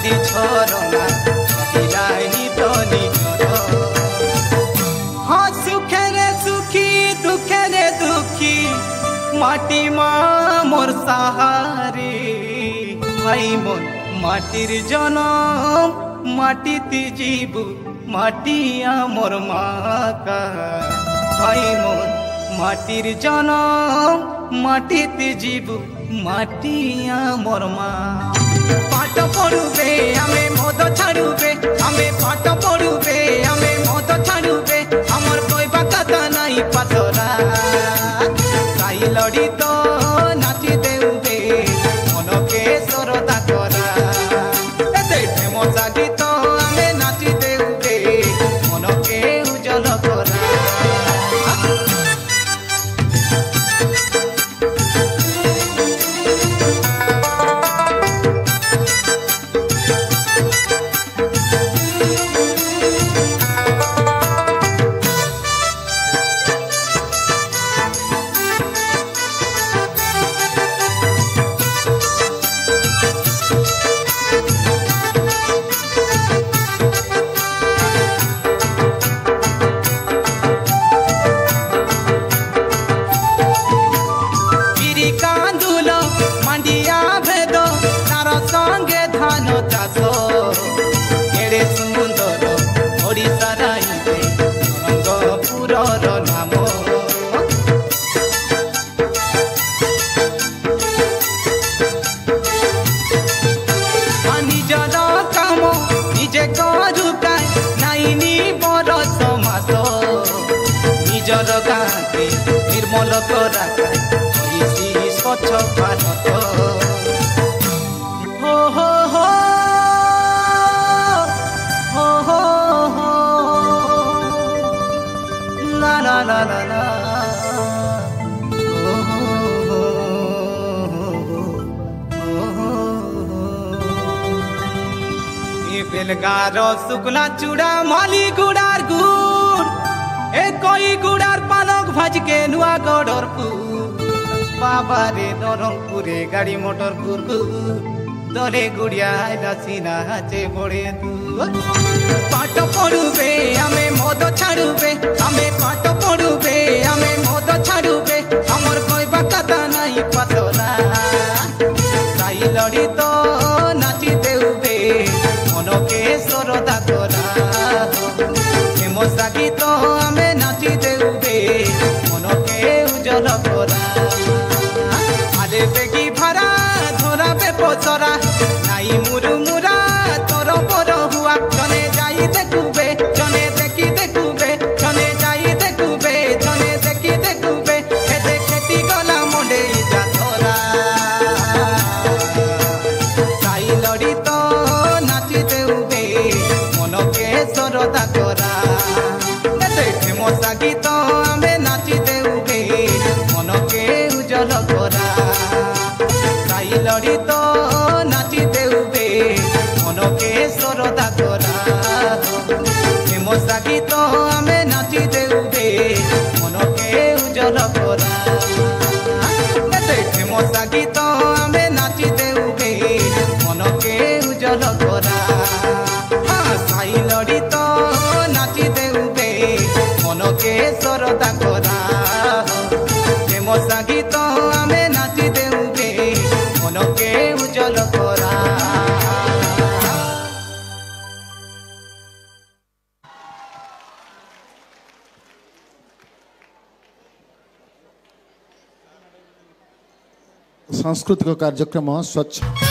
আজি ঝরনা হিরাইনি তনি हाँ सुखे रे सुखी दुखे रे दुखी माटी मा मोर सहारे भाई मोर माटिर जनम माटीते जीबू माटिया मोर माका भाई मोर माटिर जनम माटीते जीबू माटिया मोर मा पाठ पढ़ुबे आमे मद छाड़ुबे आमे पाठ पढ़ुबे आमे मद छाड़ुबे हमर कहबा कथा नाई पाथरा साई लड़ी तो नाची देउबे मन के सरदा करा एते फेमस गीत आमे नाची देउबे मन के उजल करा निजर गाँते निर्मल स्वच्छ भारत हो हो हो हो हो हो ला ला ला ला ला बेलगार सुकला चूड़ा माली गुड़ार गुड़ ए कोई गुड़ार पालक भाज के नुआ गड़रपुर बाबा रे नरमपुरे गाड़ी मोटर गुरगु दरे गुड़िया सीना हाचे बड़े दूर पाठ पढ़ुबे आमे मद छाड़ुबे आमे पाठ पढ़ुबे आमे मद छाड़ुबे हमर कहबा कथा नाई पाथरा साई लड़ी तो नाची देउबे मन के सरदा करा फेमस गीत आमे नाची देउबे मन के उजल करा आले बेगी भारा धरा बे पसरा नाई मुरु मुरा तोर पर हुआ जने जाई देखुबे जने देखी देखुबे जने जाई देखुबे जने देखी देखुबे ए देखती गला मंडे जा धरा साई लड़ी तो नाची देउबे मन के सरदा करा एते फेमस गीत आमे नाची देउबे मन के उजल करा साई लड़ी तो नाची देउबे मन के सरदा करा फेमस गीत आमे नाची देउबे मन के उजल करा एते फेमस गीत आमे नाची देउबे मन के उजल करा साई लड़ी तो नाची देउबे मन के सरदा करा फेमस गीत आमे नाची देउबे मन के उजल करा। सांस्कृतिक कार्यक्रम स्वच्छ